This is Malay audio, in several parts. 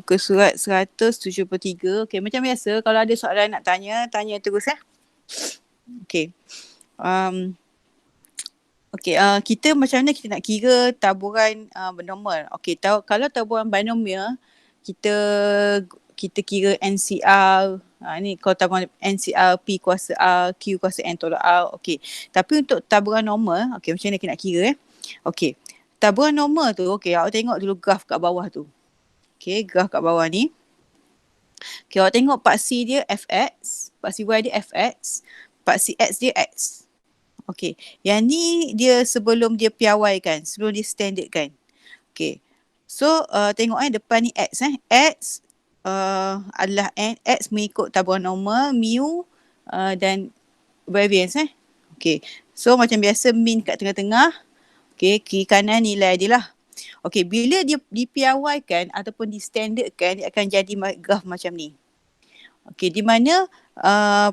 muka surat 173. Okay, macam biasa kalau ada soalan nak tanya, tanya terus Okay. Kita macam mana kita nak kira taburan binomial? Okay, kalau taburan binomial, kita kira NCR. Ni kalau taburan NCR P kuasa R, Q kuasa N tolak R. Okay. Tapi untuk taburan normal, okay, macam mana kita nak kira Okay. Taburan normal tu, okay, awak tengok dulu graf kat bawah tu. Okay, graf kat bawah ni. Okay, awak tengok paksi dia Fx, paksi Y dia Fx, paksi X dia X. Okay, yang ni dia sebelum dia piawai kan, sebelum dia standard kan. Okay, so tengok depan ni X X adalah N, X mengikut taburan normal, mu dan variance Okay, so macam biasa min kat tengah-tengah. Okay, kiri kanan nilai dia lah. Okay, bila dia dipiawaikan ataupun di-standardkan, dia akan jadi graf macam ni. Okay, di mana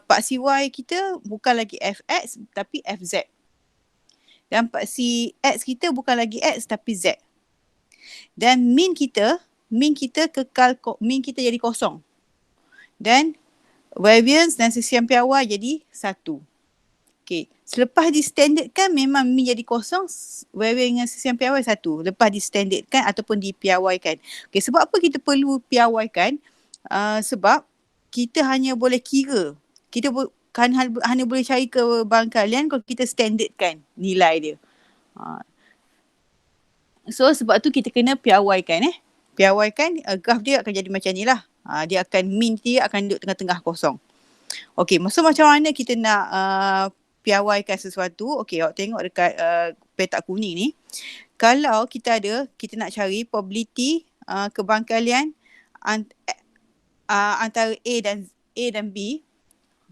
paksi Y kita bukan lagi Fx tapi Fz. Dan paksi X kita bukan lagi X tapi Z. Dan min kita kekal, min kita jadi kosong. Dan variance dan sesian piawai jadi 1. Okay, selepas di-standardkan memang min jadi kosong, variance dengan sesian piawai 1. Lepas di-standardkan ataupun dipiawaikan. Okay, sebab apa kita perlu piawaikan? Sebab kita hanya boleh kira. Kita hanya boleh cari kebangkalian kalau kita standardkan nilai dia. So sebab tu kita kena piawaikan Piawaikan, graf dia akan jadi macam ni lah. Dia akan, min dia akan duduk tengah-tengah kosong. Okay, so macam mana kita nak piawaikan sesuatu? Okay, awak tengok dekat petak kuning ni. Kalau kita nak cari probability kebangkalian antara A dan B.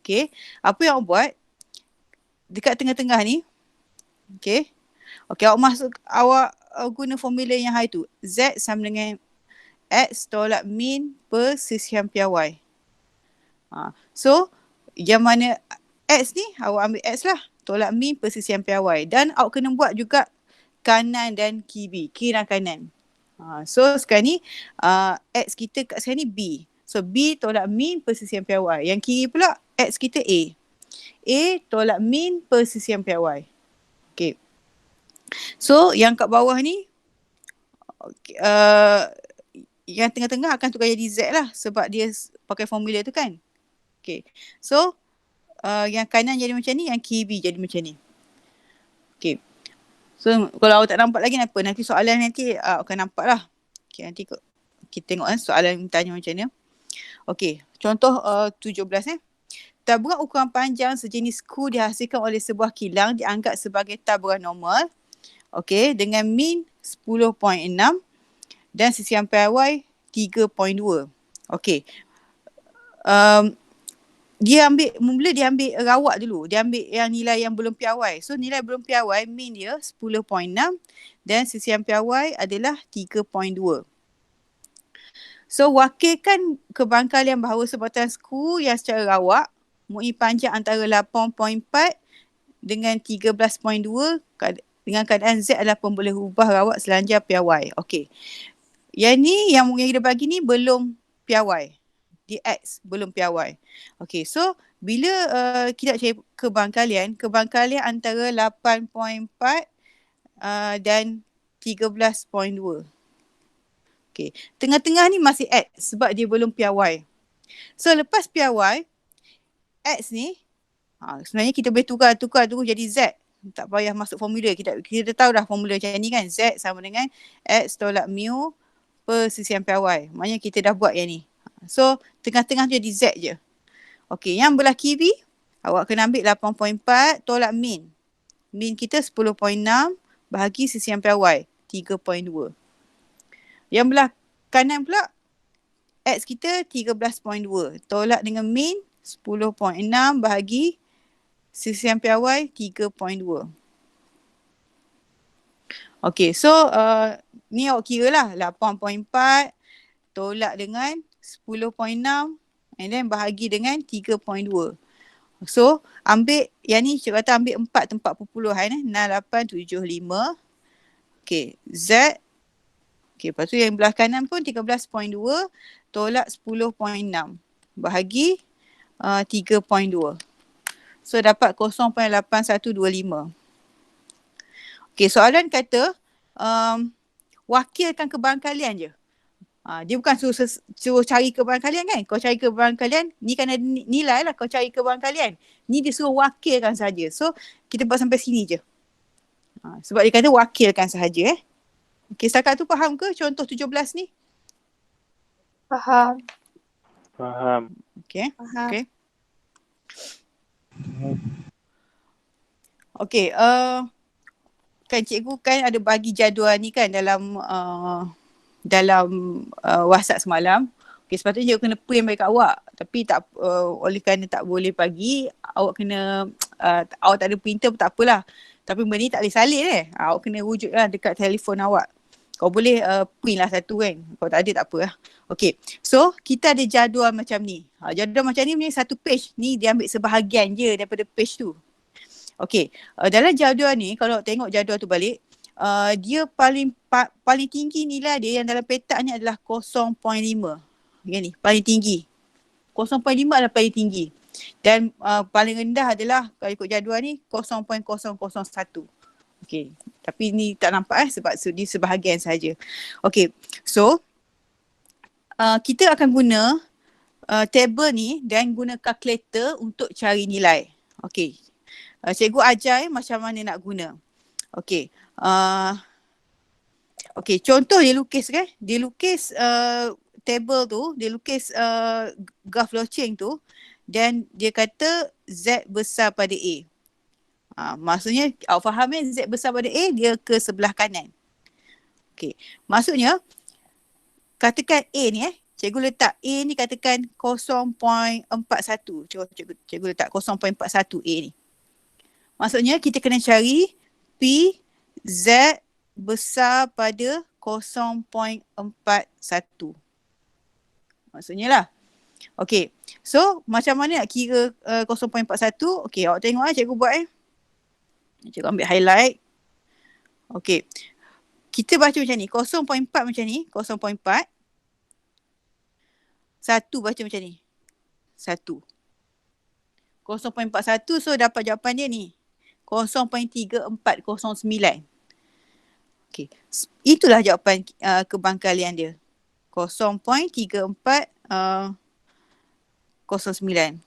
Okay, apa yang awak buat? Dekat tengah-tengah ni. Okay, awak guna formula yang high tu. Z sama dengan X tolak min per sisian piawai. So, yang mana X ni, awak ambil X lah. Tolak min per sisian piawai. Dan awak kena buat juga kanan dan kiri dan kanan. So, sekarang ni X kita kat sekarang ni B. So, B tolak min per sisian piawai. Yang kiri pula X kita A. A tolak min per sisian piawai. Okay. So, yang kat bawah ni, yang tengah-tengah akan tukar jadi Z lah. Sebab dia pakai formula tu kan. Okay. So, yang kanan jadi macam ni, yang kiri jadi macam ni. Okay. So, kalau awak tak nampak lagi apa, nanti soalan nanti akan nampak lah. Okay, nanti kita tengok soalan tanya macam ni. Okay, contoh 17 Taburan ukuran panjang sejenis skru dihasilkan oleh sebuah kilang dianggap sebagai taburan normal. Okay, dengan min 10.6 dan sisian piawai 3.2. Okay. Dia ambil rawak dulu. Dia ambil yang nilai yang belum piawai. So nilai belum piawai, min dia 10.6 dan sisian piawai adalah 3.2. So wakilkan kebangkalian bahawa sebatan skru yang secara rawak mempunyai panjang antara 8.4 dengan 13.2 dengan keadaan Z adalah pemboleh ubah rawak selanjar piawai. Okey. Yang ni yang kita bagi ni belum piawai. Di X belum piawai. Okey, so bila kita cari kebangkalian antara 8.4 dan 13.2. Okey, tengah-tengah ni masih X sebab dia belum piawai. So lepas piawai, X ni sebenarnya kita boleh tukar jadi Z. Tak payah masuk formula. Kita tahu dah formula macam ni kan. Z sama dengan X tolak mu per sisian piawai. Maknanya kita dah buat yang ni. So tengah-tengah tu jadi Z je. Okey, yang belah kiri awak kena ambil 8.4 tolak min. Min kita 10.6 bahagi sisian piawai 3.2. Yang belah kanan pula X kita 13.2 tolak dengan min 10.6 bahagi sisian piawai 3.2. Okey, so ni awak kira lah 8.4 tolak dengan 10.6 and then bahagi dengan 3.2. So ambil yang ni cikgu kata ambil 4 tempat perpuluhan 6875. Okey, Z Okay, lepas tu yang belah kanan pun 13.2 tolak 10.6 bahagi 3.2. So dapat 0.8125. Okay, soalan kata wakilkan kebarangkalian je. Dia bukan suruh cari kebarangkalian kan. Kau cari kebarangkalian, ni kan ada nilai lah kau cari kebarangkalian. Ni dia suruh wakilkan saja. So kita buat sampai sini je. Sebab dia kata wakilkan sahaja Okay, setakat tu faham ke contoh 17 ni? Faham. Okay. Faham. Okay. Okay, kan cikgu kan ada bagi jadual ni kan dalam WhatsApp semalam. Okay, sepatutnya cikgu kena print bagi kat awak. Tapi tak oleh kerana tak boleh bagi, awak kena awak tak ada printer pun tak apalah. Tapi benda ni tak boleh salin awak kena wujudlah dekat telefon awak. Kau boleh print lah satu kan. Kalau tak ada tak apa lah. Okay, so kita ada jadual macam ni. Jadual macam ni punya satu page ni dia ambil sebahagian je daripada page tu. Okay, dalam jadual ni kalau tengok jadual tu balik, dia paling tinggi nilai dia yang dalam petak ni adalah 0.5. Yang ni paling tinggi. 0.5 adalah paling tinggi. Dan paling rendah adalah kalau ikut jadual ni 0.001. Okay, tapi ni tak nampak sebab di sebahagian saja. Okay, so kita akan guna table ni dan guna calculator untuk cari nilai. Okay, cikgu ajar macam mana nak guna. Okay, okay, contoh dia lukis kan. Dia lukis table tu, dia lukis graf Locheng tu dan dia kata Z besar pada A. Maksudnya awak faham Z besar pada A, dia ke sebelah kanan. Okay, maksudnya katakan A ni cikgu letak A ni katakan 0.41. Cikgu letak 0.41 A ni. Maksudnya kita kena cari P Z besar pada 0.41. Maksudnya lah. Okay. So macam mana nak kira 0.41? Okay, awak tengok cikgu buat Cikgu ambil highlight. Okay. Kita baca macam ni. 0.4 macam ni. 0.4. 1 baca macam ni. 1. 0.41 so dapat jawapan dia ni. 0.3409. Okay. Itulah jawapan kebarangkalian dia. 0.3409.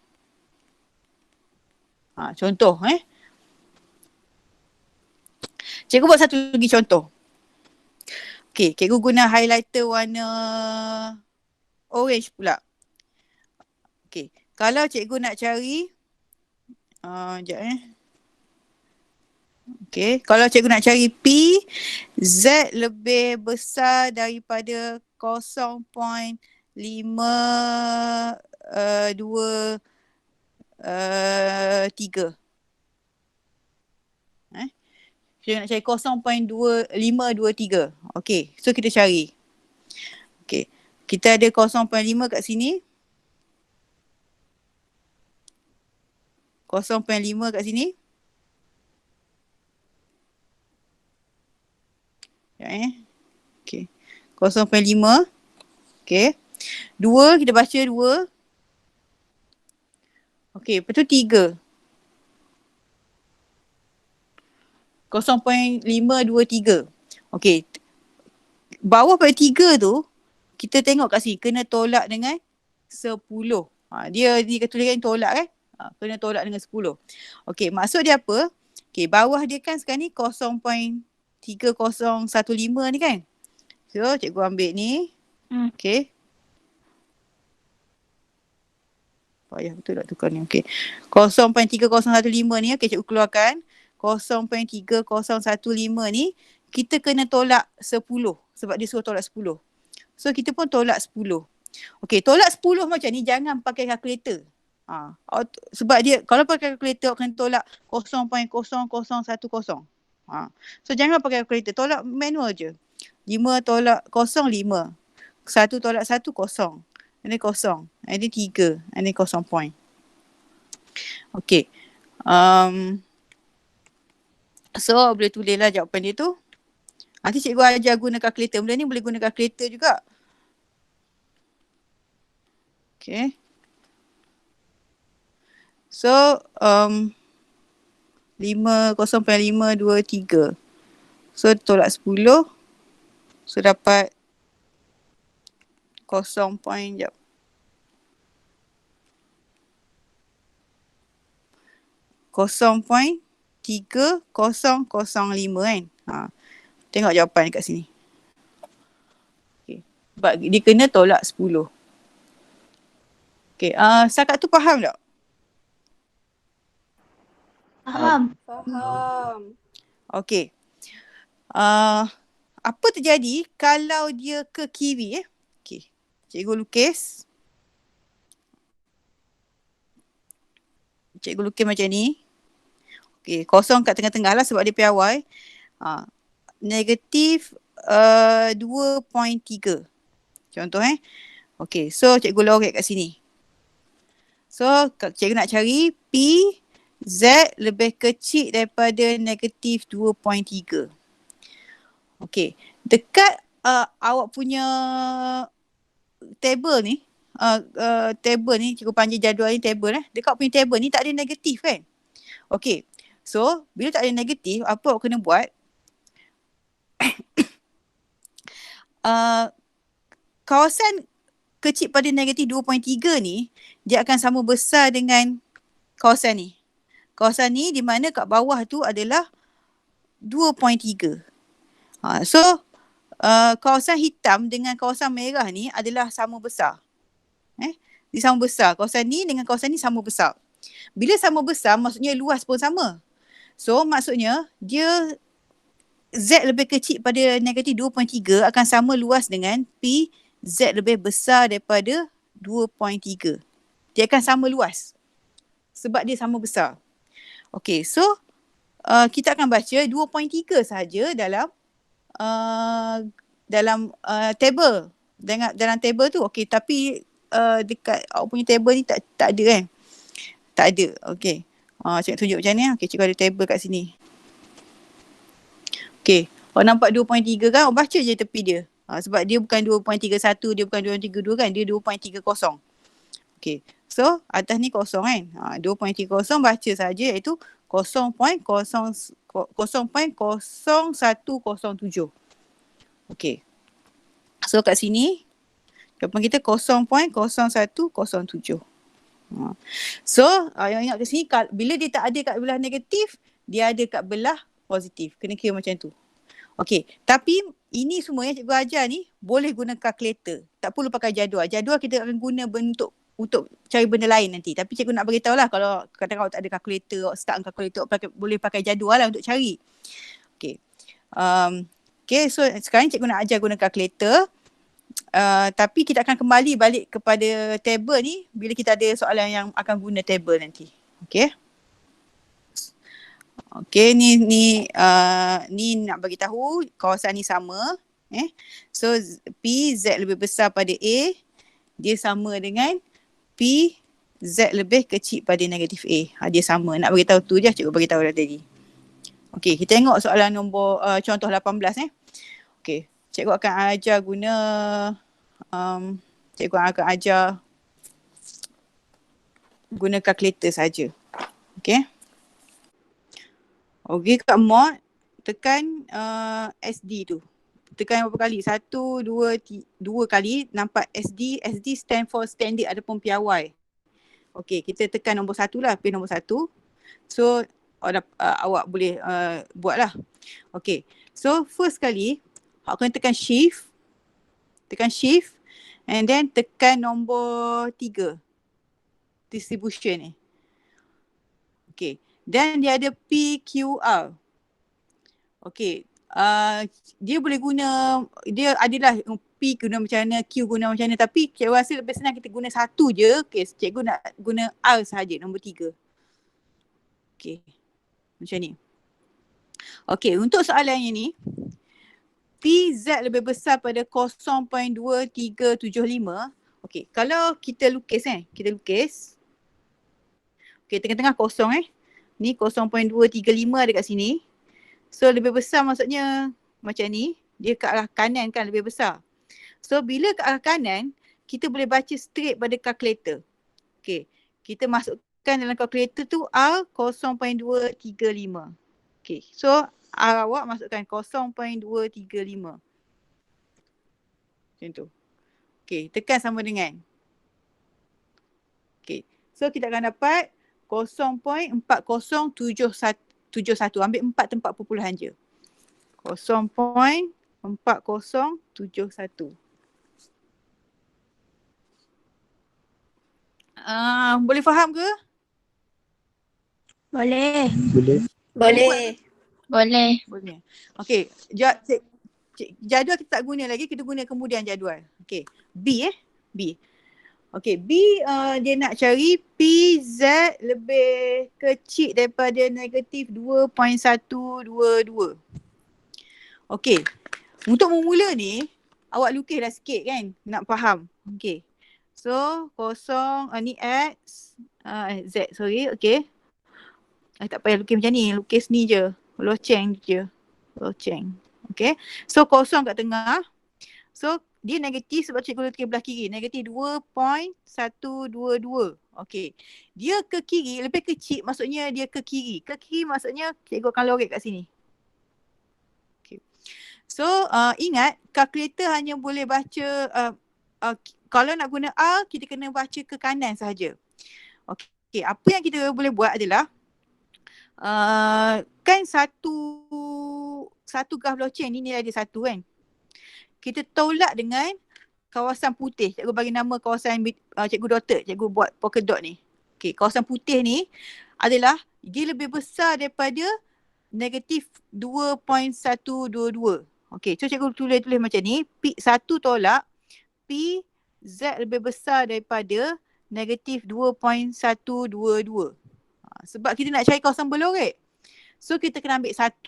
Contoh Cikgu buat satu lagi contoh. Okay, cikgu guna highlighter warna orange pula. Okay, kalau cikgu nak cari sekejap Okay, kalau cikgu nak cari P, Z lebih besar daripada 0.523. Cikgu nak cari 0.523. Okay, so kita cari. Okay, kita ada 0.5 kat sini. 0.5 kat sini. Okay. 0.5. Okay. 2, kita baca 2. Okay, lepas tu 3. 0.523. Okay. Bawah pada 3 tu, kita tengok kat sini, kena tolak dengan 10. Dia tuliskan tolak kan? Kena tolak dengan 10. Okay, maksud dia apa? Okay, bawah dia kan sekarang ni 0.3015 ni kan? So, cikgu ambil ni. Okay. Payah betul nak tukar ni. Okay. 0.3015 ni, okay, cikgu keluarkan. 0.3015 ni, kita kena tolak 10. Sebab dia suruh tolak 10. So, kita pun tolak 10. Okay, tolak 10 macam ni, jangan pakai kalkulator. Sebab dia, kalau pakai kalkulator, kena tolak 0.0010. So, jangan pakai kalkulator. Tolak manual je. 5 tolak 0, 5. 1 tolak 1, 0. And then 0. And then 3. And then 0 point. Okay. So, boleh tulislah jawapan dia tu. Nanti cikgu ajar guna kalkulator. Benda ni boleh guna kalkulator juga. Okay. So, 0.523. So, tolak 10. So, dapat 0.3005 kan. Tengok jawapan dekat sini. Okay. Sebab dia kena tolak 10. Okay. Setakat tu faham tak? Faham. Faham. Okay. Apa terjadi kalau dia ke kiri? Okay. Cikgu lukis. Cikgu lukis macam ni. Okay. Kosong kat tengah-tengah lah sebab dia piawai. Negatif 2.3. Contoh Okay. So cikgu lorek kat sini. So cikgu nak cari P Z lebih kecil daripada negatif 2.3. Okay. Dekat awak punya table ni, table ni, cikgu panggil jadual ni table dekat punya table ni tak ada negatif kan? Okay. So, bila tak ada negatif, apa awak kena buat? Kawasan kecil pada negatif 2.3 ni, dia akan sama besar dengan kawasan ni. Kawasan ni di mana kat bawah tu adalah 2.3. So, kawasan hitam dengan kawasan merah ni adalah sama besar. Dia sama besar. Kawasan ni dengan kawasan ni sama besar. Bila sama besar, maksudnya luas pun sama. So, maksudnya dia Z lebih kecil pada negatif 2.3 akan sama luas dengan P Z lebih besar daripada 2.3. Dia akan sama luas. Sebab dia sama besar. Okay, so kita akan baca 2.3 sahaja dalam table. Dalam table tu. Okay, tapi dekat awak punya table ni tak ada kan? Tak ada. Okay. Cikgu tunjuk macam ni. Okay, cikgu ada table kat sini. Okay. Awak nampak 2.3 kan? Awak baca je tepi dia. Sebab dia bukan 2.31, dia bukan 2.32 kan? Dia 2.30. Okay. So, atas ni kosong kan? 2.30 baca saja iaitu 0.0107. Okay. So, kat sini, jawapan kita 0.0107. So, yang ingat kat sini, bila dia tak ada kat belah negatif, dia ada kat belah positif. Kena kira macam tu. Okay. Tapi, ini semua yang cikgu ajar ni, boleh guna kalkulator. Tak perlu pakai jadual. Jadual kita akan guna untuk cari benda lain nanti. Tapi cikgu nak beritahu lah kalau kadang-kadang awak tak ada kalkulator, awak start dengan kalkulator, boleh pakai jadual lah untuk cari. Okay. Okay, so sekarang cikgu nak ajar guna kalkulator. Tapi kita akan kembali balik kepada table ni bila kita ada soalan yang akan guna table nanti. Okay. Okay, ni nak bagi tahu kawasan ni sama. So P Z lebih besar pada A, dia sama dengan P Z lebih kecil pada negatif A. Dia sama. Nak bagi tahu tu je cikgu bagi tahu dah tadi. Okay, kita tengok soalan nombor contoh 18 Okay, cikgu akan ajar guna guna kalkulator saja. Okay. Okay, kat mod tekan SD tu. Tekan berapa kali? 1, 2 kali nampak SD. SD stand for standard ataupun piawai. Okay, kita tekan nombor 1 lah. Pin nombor 1. So, awak boleh buat lah. Okay, so first kali, awak kena tekan shift. Tekan shift. And then tekan nombor 3. Distribution ni. Okay. Then dia ada PQR. Okay. Dia boleh guna, dia adalah P guna macam mana, Q guna macam mana. Tapi cikgu rasa lebih senang kita guna satu je. Okay. Cikgu nak guna R sahaja, nombor 3. Okay. Macam ni. Okay. Untuk soalan yang ni, PZ lebih besar pada 0.2375. Okay. Kalau kita lukis kita lukis. Okay. Tengah-tengah kosong Ni 0.235 ada kat sini. So lebih besar maksudnya macam ni, dia ke arah kanan kan lebih besar. So bila ke arah kanan, kita boleh baca straight pada kalkulator. Okay, kita masukkan dalam kalkulator tu R 0.235. Okay, so R awak masukkan 0.235. Macam tu. Okay, tekan sama dengan. Okay, so kita akan dapat 0.4071. Ambil 4 tempat perpuluhan je. 0.4071. Boleh faham ke? Boleh. Boleh. Boleh. Okey, jadual kita tak guna lagi, kita guna kemudian jadual. Okey, B. Okey, B dia nak cari PZ lebih kecil daripada negatif 2.122. Okey, untuk memula ni, awak lukislah sikit kan, nak faham. Okey, so ni X, Z, sorry, okey. Tak payah lukis macam ni, lukis ni je. Loceng je. Loceng. Okay. So kosong kat tengah. So dia negatif sebab cikgu letak belah kiri. Negatif 2.122. Okay. Dia ke kiri lebih kecil maksudnya dia ke kiri. Ke kiri maksudnya cikgu akan lorek kat sini. Okay. So ingat kalkulator hanya boleh baca kalau nak guna R kita kena baca ke kanan sahaja. Okay. Apa yang kita boleh buat adalah kan satu graf loceng ni nilai dia 1 kan. Kita tolak dengan kawasan putih. Cikgu bagi nama kawasan cikgu dotted. Cikgu buat polka dot ni. Okay, kawasan putih ni adalah dia lebih besar daripada negatif 2.122. Okay, so cikgu tulis macam ni. P1 tolak P Z lebih besar daripada negatif 2.122. Sebab kita nak cari kawasan berlorek. So kita kena ambil 1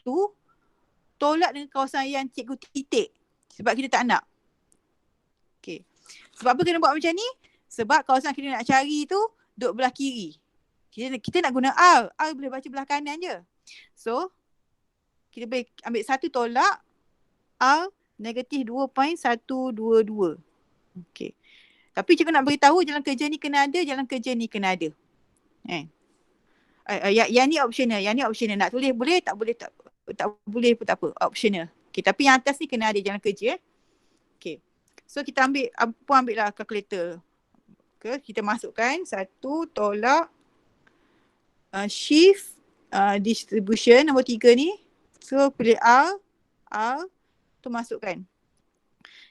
tolak dengan kawasan yang cikgu titik. Sebab kita tak nak. Okay. Sebab apa kena buat macam ni? Sebab kawasan kita nak cari tu duduk belah kiri. Kita nak guna R. R boleh baca belah kanan je. So kita boleh ambil 1 tolak R negatif 2.122. Okay. Tapi cikgu nak beritahu jalan kerja ni kena ada, jalan kerja ni kena ada. Yang ni optional, Nak tulis boleh, tak boleh tak boleh pun tak apa, optional. Okay, tapi yang atas ni kena ada jalan kerja. Okay. So kita ambil lah kalkulator. Okay, kita masukkan 1 tolak shift distribution nombor 3 ni. So pilih R tu masukkan.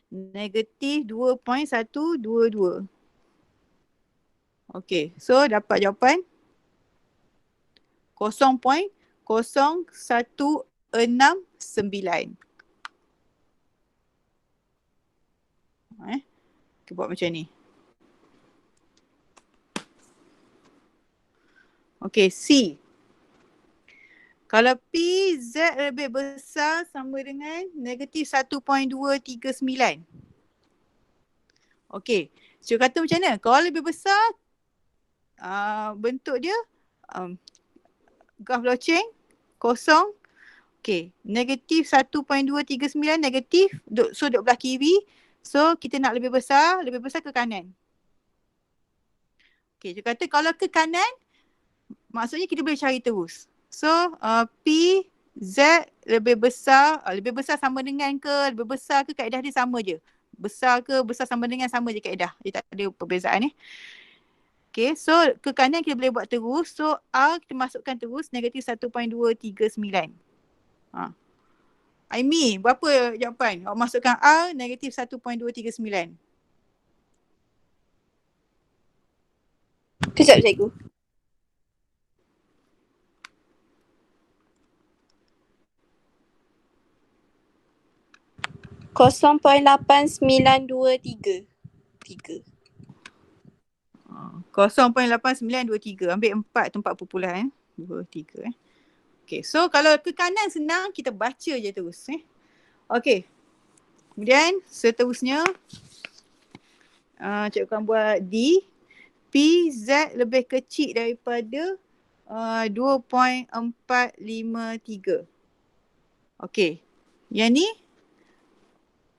Negatif 2.122. Okay, so dapat jawapan 0.0169. Kita buat macam ni. Okay, C. Kalau PZ lebih besar sama dengan negatif 1.239. Okay, cikgu kata macam mana? Kalau lebih besar, bentuk dia graf loceng, kosong. Okay, negatif 1.239 negatif, so duduk belah kiri. So kita nak lebih besar ke kanan. Okay, cikgu kata kalau ke kanan, maksudnya kita boleh cari terus. So P, Z lebih besar sama dengan ke, lebih besar ke, kaedah dia sama je. Besar ke, besar sama dengan, sama je kaedah. Dia tak ada perbezaan ni. Okay, so ke kanan kita boleh buat terus. So R kita masukkan terus negatif 1.239. Aimi, berapa jawapan? Awak masukkan R negatif 1.239. Kejap cikgu. Kosong poin 8923. 0.8923. Ambil 4 tempat perpuluhan. 2, 3. Okay, so kalau ke kanan senang, kita baca je terus. Okay. Kemudian seterusnya, cikgu akan buat D. PZ lebih kecil daripada 2.453. Okay. Yang ni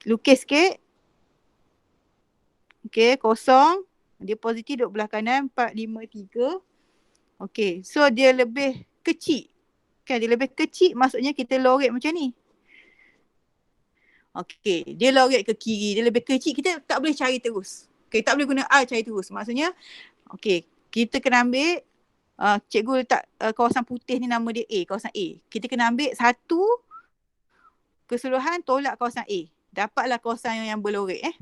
lukis sikit. Okay, kosong. Dia positif duduk belah kanan 4, 5, 3. Okay, so dia lebih kecil. Kan dia lebih kecil, maksudnya kita lorek macam ni. Okay, dia lorek ke kiri, dia lebih kecil, kita tak boleh cari terus. Okay, tak boleh guna R cari terus. Maksudnya, okay, kita kena ambil, cikgu letak kawasan putih ni nama dia A, kawasan A. Kita kena ambil satu keseluruhan tolak kawasan A. Dapatlah kawasan yang berlorek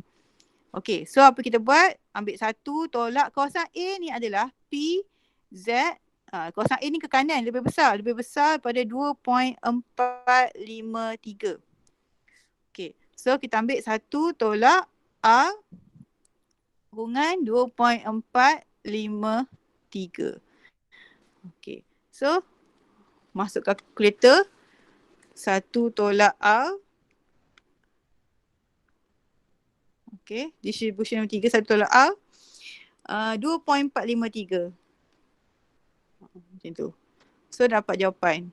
Okay, so apa kita buat? Ambil satu tolak kawasan A ni adalah P, Z. Kawasan A ni ke kanan, lebih besar pada 2.453. Okay, so kita ambil satu tolak R kurungan 2.453. Okay, so masuk kalkulator. Satu tolak R. Okay, distribution nombor 3, satu tolak R. 2.453. Macam tu. So dapat jawapan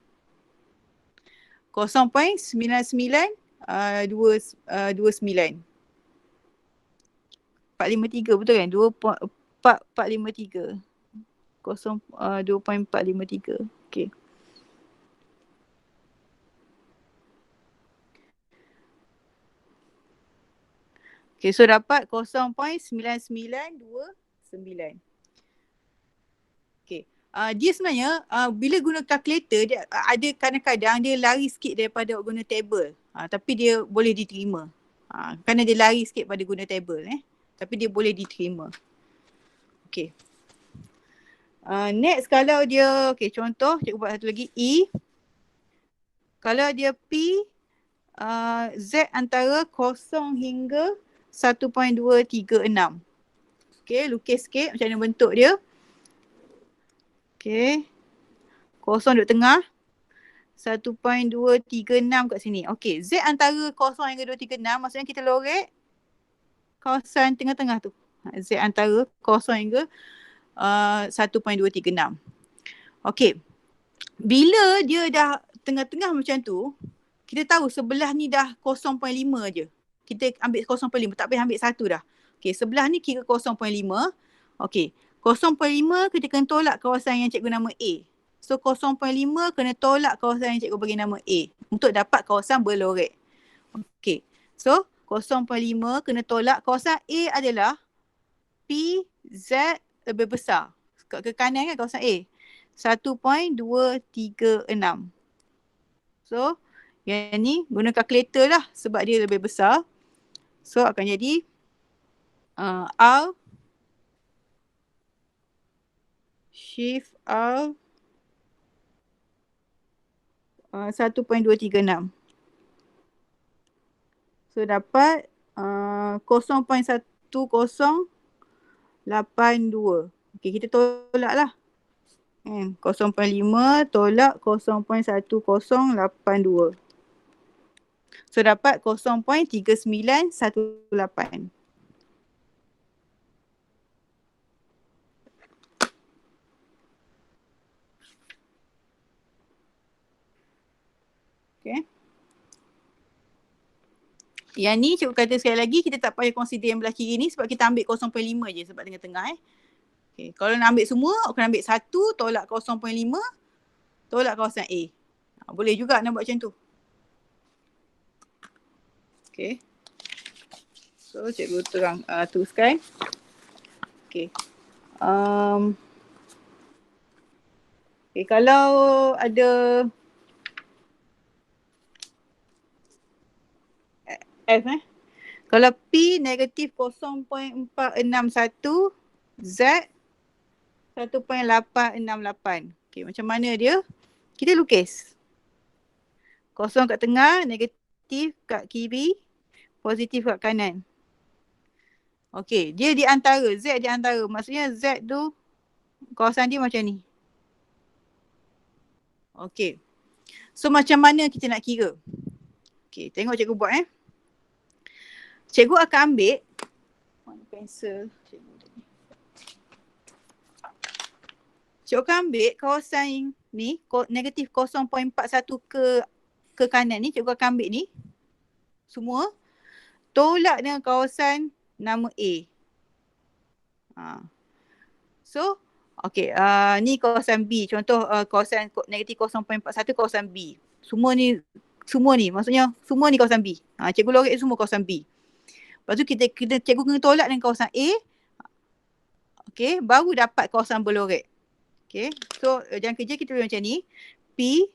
0.9929. 453 betul kan? 2.453. 2.453. Okay. Okay, so dapat 0.9929. Okay. Dia sebenarnya bila guna kalkulator, dia ada kadang-kadang dia lari sikit daripada guna table. Tapi dia boleh diterima. Kerana dia lari sikit pada guna table. Tapi dia boleh diterima. Okay. Next kalau dia, okay, contoh cikgu buat satu lagi E. Kalau dia P, Z antara 0 hingga 1.236. Okay, lukis sikit macam mana bentuk dia. Okay. 0 duduk tengah. 1.236 kat sini. Okay, Z antara 0 hingga 236 maksudnya kita lorek kawasan tengah-tengah tu. Z antara 0 hingga 1.236. Okay. Bila dia dah tengah-tengah macam tu, kita tahu sebelah ni dah 0.5 je. Kita ambil 0.5, tak payah ambil satu dah. Okay, sebelah ni kira 0.5. Okay, 0.5 kita kena tolak kawasan yang cikgu nama A. So 0.5 kena tolak kawasan yang cikgu bagi nama A untuk dapat kawasan berlorek. Okay, so 0.5 kena tolak kawasan A adalah P, Z lebih besar. Ke kanan kan kawasan A. 1.236. So, yang ni guna kalkulator lah sebab dia lebih besar. So, akan jadi R shift R 1.236. So, dapat 0.1082. Okay, kita tolak lah. 0.5 tolak 0.1082. So dapat 0.3918. Okay. Yang ni cikgu kata sekali lagi, kita tak payah consider yang belah kiri ni sebab kita ambil 0.5 je sebab tengah-tengah Okay. Kalau nak ambil semua, kena ambil 1 tolak 0.5 tolak kawasan A. Boleh juga nak buat macam tu. Okay. So cikgu teruskan. Okay. Okay, kalau ada F kalau P negatif 0.461, Z 1.868. Okay, macam mana dia? Kita lukis. 0 kat tengah, negatif kat kiri, positif kat kanan. Okay, dia di antara, Z di antara. Maksudnya Z tu kawasan dia macam ni. Okay. So macam mana kita nak kira? Okay, tengok cikgu buat Cikgu akan ambil pensel. Cikgu akan ambil kawasan ni negatif 0.41 ke kanan ni. Cikgu akan ambil ni. semua tolak dengan kawasan nama A. So, okay, ni kawasan B. Contoh kawasan negatif 0.41 kawasan B. Semua ni maksudnya semua ni kawasan B. Cikgu logik semua kawasan B. Lepas tu kita cikgu kena tolak dengan kawasan A. Okay, baru dapat kawasan berlorek. Okay, so jalan kerja kita boleh macam ni. P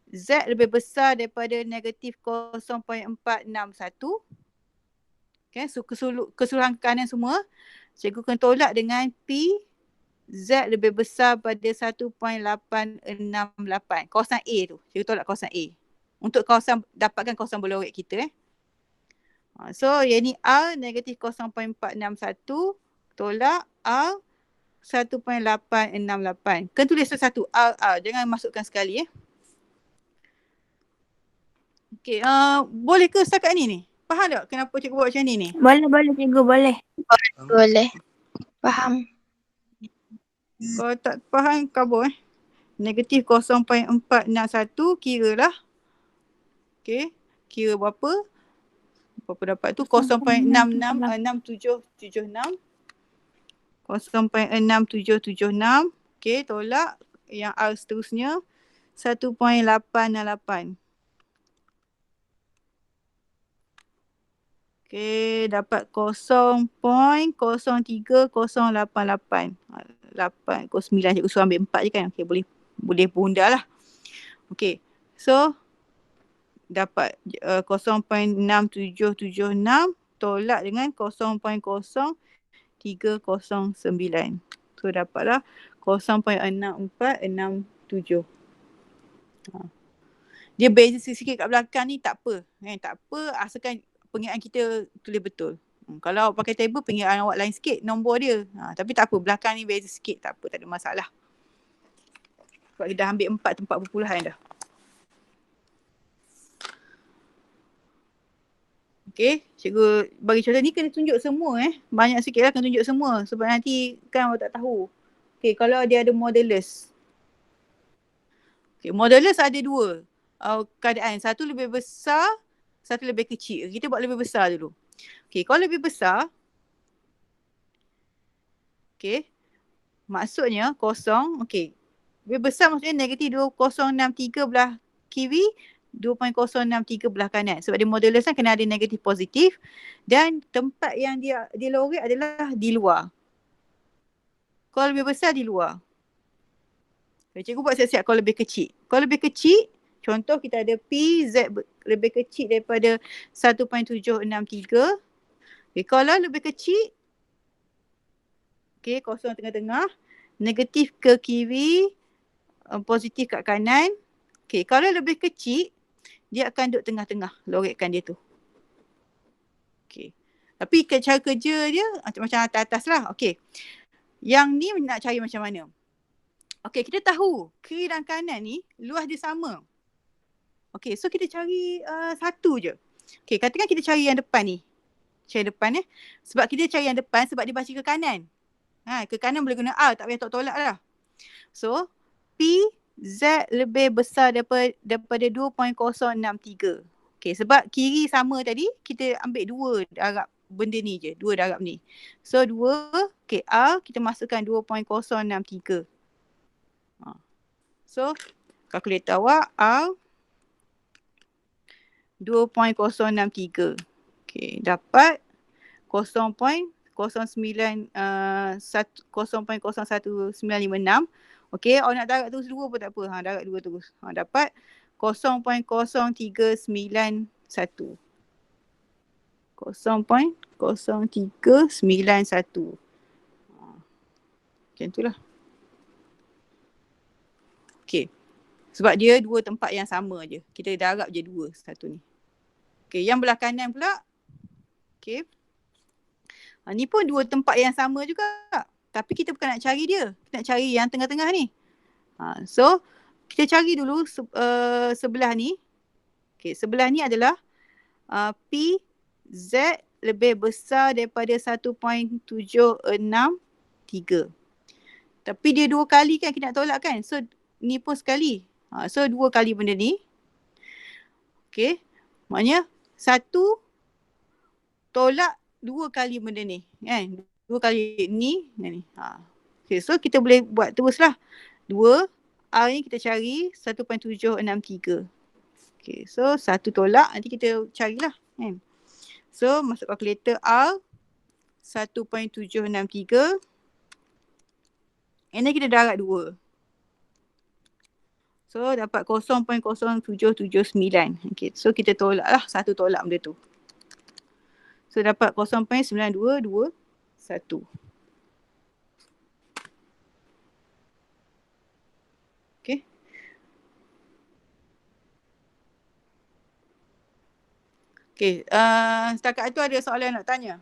Z lebih besar daripada negatif 0.461. Okay, so keseluruhan kanan semua cikgu kena tolak dengan P Z lebih besar pada 1.868. Kawasan A tu. Cikgu tolak kawasan A. Untuk dapatkan kawasan berlorek kita. So yang ni R negatif 0.461 tolak R 1.868. Kena tulis satu R. Jangan masukkan sekali Okay, boleh ke setakat ni? Faham tak kenapa cikgu buat macam ni? Boleh cikgu, boleh. Boleh. Faham. Kalau tak faham, kabur Negatif 0.461 kira lah. Okay, kira berapa? Berapa dapat tu? 0.6776. 0.6776. Okay, tolak yang R seterusnya 1.868. Okay, dapat 0.03088. 8, 9, cikgu suruh ambil 4 je kan. Okay, boleh bunda lah. Okay, so dapat 0.6776 tolak dengan 0.0309. So dapatlah 0.6467. Dia beza sikit kat belakang ni tak apa. Tak apa asalkan pengiraan kita tulis betul. Kalau pakai table pengiraan awak lain sikit nombor dia. Tapi tak apa, belakang ni beza sikit tak apa, tak ada masalah. Sebab dia dah ambil 4 tempat perpuluhan dah. Okay, cikgu bagi contoh ni kena tunjuk semua Banyak sikit lah kena tunjuk semua. Sebab nanti kan awak tak tahu. Okay, kalau dia ada modulus. Okay, modulus ada dua keadaan. Satu lebih besar, satu lebih kecil. Kita buat lebih besar dulu. Okay, kalau lebih besar. Okay, maksudnya kosong. Okay, lebih besar maksudnya negatif 2063 belah kiri, 2.063 belah kanan. Sebab dia modulus kan kena ada negatif positif. Dan tempat yang dia lorek adalah di luar. Kalau lebih besar di luar. Okay, cikgu buat siap-siap kalau lebih kecil. Kalau lebih kecil, contoh kita ada P, Z lebih kecil daripada 1.763. Okay, kalau lebih kecil, okay, kosong tengah-tengah, negatif ke kiri, positif kat kanan. Okay, kalau lebih kecil, dia akan duduk tengah-tengah, lorekkan dia tu. Okay, tapi cara kerja dia macam atas-atas lah. Okay, yang ni nak cari macam mana? Okay, kita tahu kiri dan kanan ni luas dia sama. Okay, so kita cari satu je. Okay, katakan kita cari yang depan ni. Cari depan Sebab kita cari yang depan sebab dia baca ke kanan. Ke kanan boleh guna R, tak payah tolak lah. So, P, Z lebih besar daripada 2.063. Okay, sebab kiri sama tadi, kita ambil 2 darab benda ni je. 2 darab ni. So, 2, okay, R kita masukkan 2.063. So, kalkulator awak R 2.063. Okay, dapat 0.01956. Okay, awak nak darab terus 2 pun tak apa. Darab 2 terus. Dapat 0.0391. 0.0391. Macam itulah. Okay. Sebab dia 2 tempat yang sama je. Kita darab je 2 satu ni. Okay, yang belah kanan pula. Okay. Ni pun 2 tempat yang sama juga. Tapi kita bukan nak cari dia. Kita nak cari yang tengah-tengah ni. So, kita cari dulu sebelah ni. Okay, sebelah ni adalah P, Z lebih besar daripada 1.763. Tapi dia 2 kali kan kita nak tolak kan. So, ni pun sekali. So 2 kali benda ni. Okay. Maknanya satu tolak 2 kali benda ni kan. 2 kali ni dan ni. Okay, so kita boleh buat teruslah. 2 R ni kita cari 1.763. Okay, so satu tolak nanti kita carilah kan. So masuk kalkulator R 1.763 and then kita darab 2. So dapat 0.0779. Okay, so kita tolak lah, satu tolak benda tu. So dapat 0.9221. Okay. Okay, setakat itu ada soalan nak tanya?